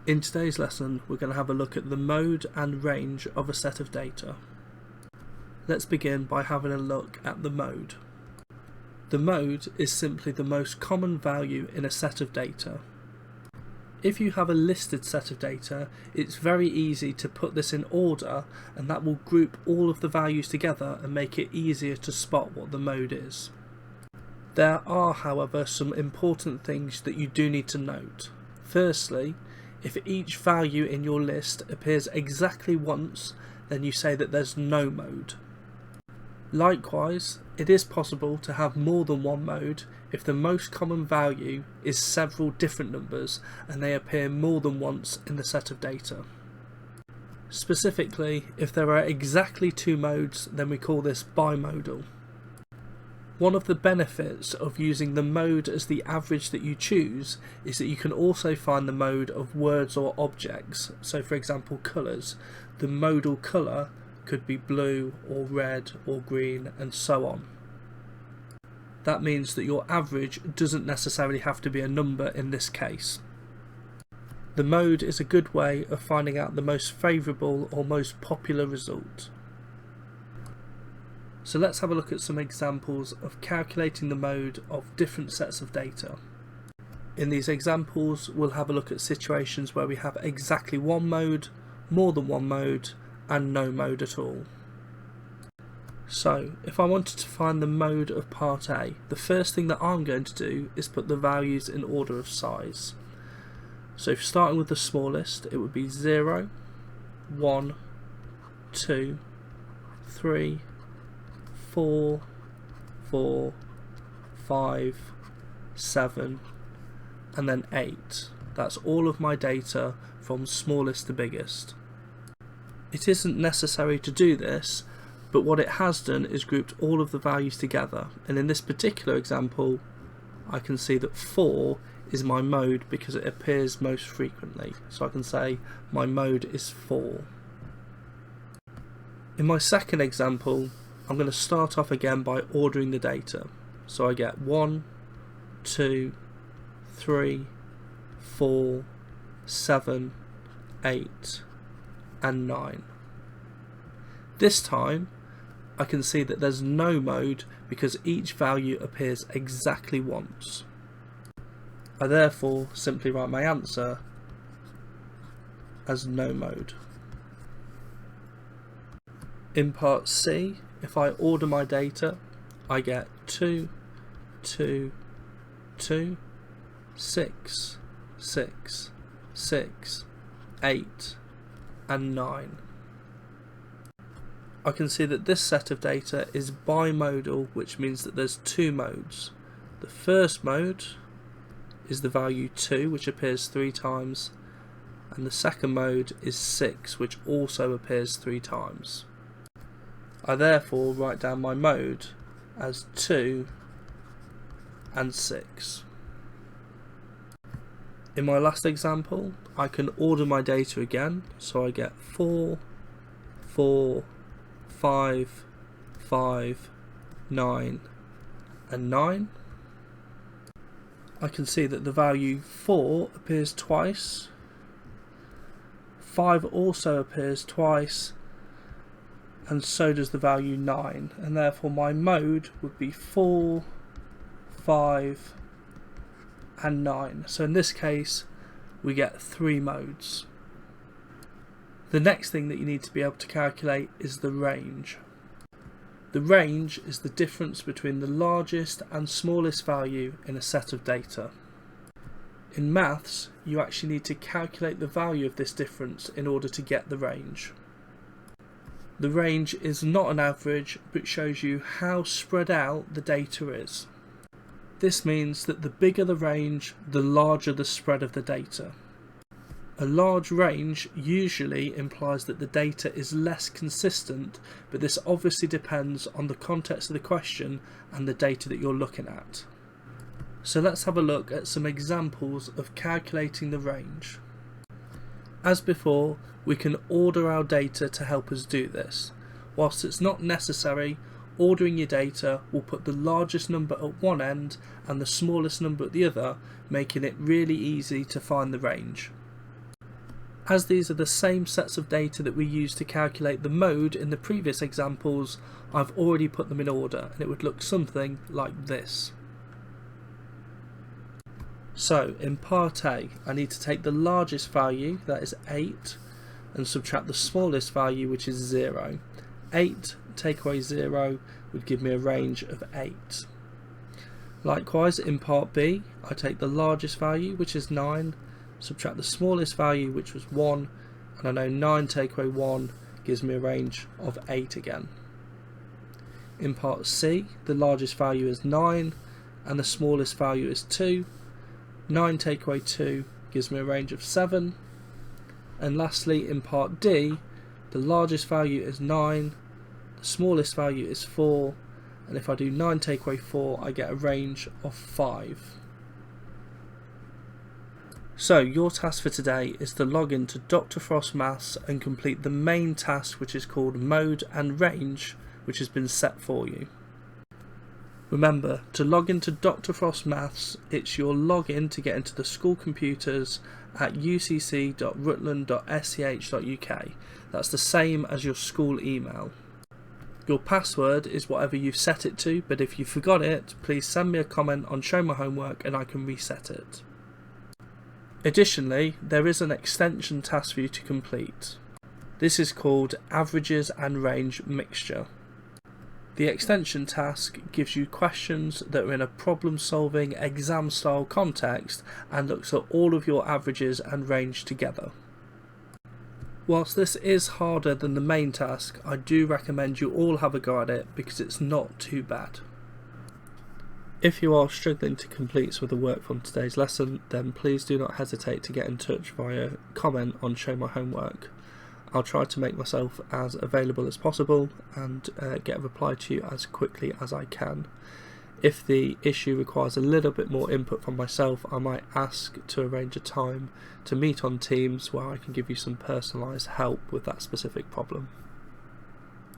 In today's lesson, we're going to have a look at the mode and range of a set of data. Let's begin by having a look at the mode. The mode is simply the most common value in a set of data. If you have a listed set of data, it's very easy to put this in order, and that will group all of the values together and make it easier to spot what the mode is. There are, however, some important things that you do need to note. Firstly, if each value in your list appears exactly once, then you say that there's no mode. Likewise, it is possible to have more than one mode if the most common value is several different numbers and they appear more than once in the set of data. Specifically, if there are exactly two modes, then we call this bimodal. One of the benefits of using the mode as the average that you choose is that you can also find the mode of words or objects. So for example, colours. The modal colour could be blue or red or green and so on. That means that your average doesn't necessarily have to be a number in this case. The mode is a good way of finding out the most favourable or most popular result. So let's have a look at some examples of calculating the mode of different sets of data. In these examples, we'll have a look at situations where we have exactly one mode, more than one mode, and no mode at all. So, if I wanted to find the mode of part A, the first thing that I'm going to do is put the values in order of size. So if starting with the smallest, it would be 0, 1, 2, 3, 4, 4, 5, 7, and then 8. That's all of my data from smallest to biggest. It isn't necessary to do this, but what it has done is grouped all of the values together, and in this particular example I can see that 4 is my mode because it appears most frequently, so I can say my mode is 4. In my second example, I'm going to start off again by ordering the data. So I get 1, 2, 3, 4, 7, 8, and 9. This time I can see that there's no mode because each value appears exactly once. I therefore simply write my answer as no mode. In part C, if I order my data, I get 2, 2, 2, 6, 6, 6, 8, and 9. I can see that this set of data is bimodal, which means that there's two modes. The first mode is the value 2, which appears 3 times, and the second mode is 6, which also appears 3 times. I therefore write down my mode as 2 and 6. In my last example, I can order my data again, so I get 4, 4, 5, 5, 9, and 9. I can see that the value 4 appears twice, 5 also appears twice, and so does the value 9, and therefore my mode would be 4, 5, and 9. So in this case we get 3 modes. The next thing that you need to be able to calculate is the range. The range is the difference between the largest and smallest value in a set of data. In maths, you actually need to calculate the value of this difference in order to get the range. The range is not an average, but shows you how spread out the data is. This means that the bigger the range, the larger the spread of the data. A large range usually implies that the data is less consistent, but this obviously depends on the context of the question and the data that you're looking at. So let's have a look at some examples of calculating the range. As before, we can order our data to help us do this. Whilst it's not necessary, ordering your data will put the largest number at one end and the smallest number at the other, making it really easy to find the range. As these are the same sets of data that we used to calculate the mode in the previous examples, I've already put them in order, and it would look something like this. So in part A, I need to take the largest value, that is 8, and subtract the smallest value, which is 0. 8 take away 0 would give me a range of 8. Likewise, in part B, I take the largest value, which is 9, subtract the smallest value, which was 1, and I know 9 take away 1 gives me a range of 8 again. In part C, the largest value is 9, and the smallest value is 2. 9 take away 2 gives me a range of 7. And lastly, in part D, the largest value is 9, the smallest value is 4, and if I do 9 take away 4, I get a range of 5. So your task for today is to log into Dr. Frost Maths and complete the main task, which is called Mode and Range, which has been set for you. Remember, to log into Dr. Frost Maths, it's your login to get into the school computers at ucc.rutland.sch.uk. That's the same as your school email. Your password is whatever you've set it to, but if you forgot it, please send me a comment on Show My Homework and I can reset it. Additionally, there is an extension task for you to complete. This is called Averages and Range Mixture. The extension task gives you questions that are in a problem-solving exam-style context and looks at all of your averages and range together. Whilst this is harder than the main task, I do recommend you all have a go at it because it's not too bad. If you are struggling to complete some of the work from today's lesson, then please do not hesitate to get in touch via comment on Show My Homework. I'll try to make myself as available as possible and get a reply to you as quickly as I can. If the issue requires a little bit more input from myself, I might ask to arrange a time to meet on Teams where I can give you some personalised help with that specific problem.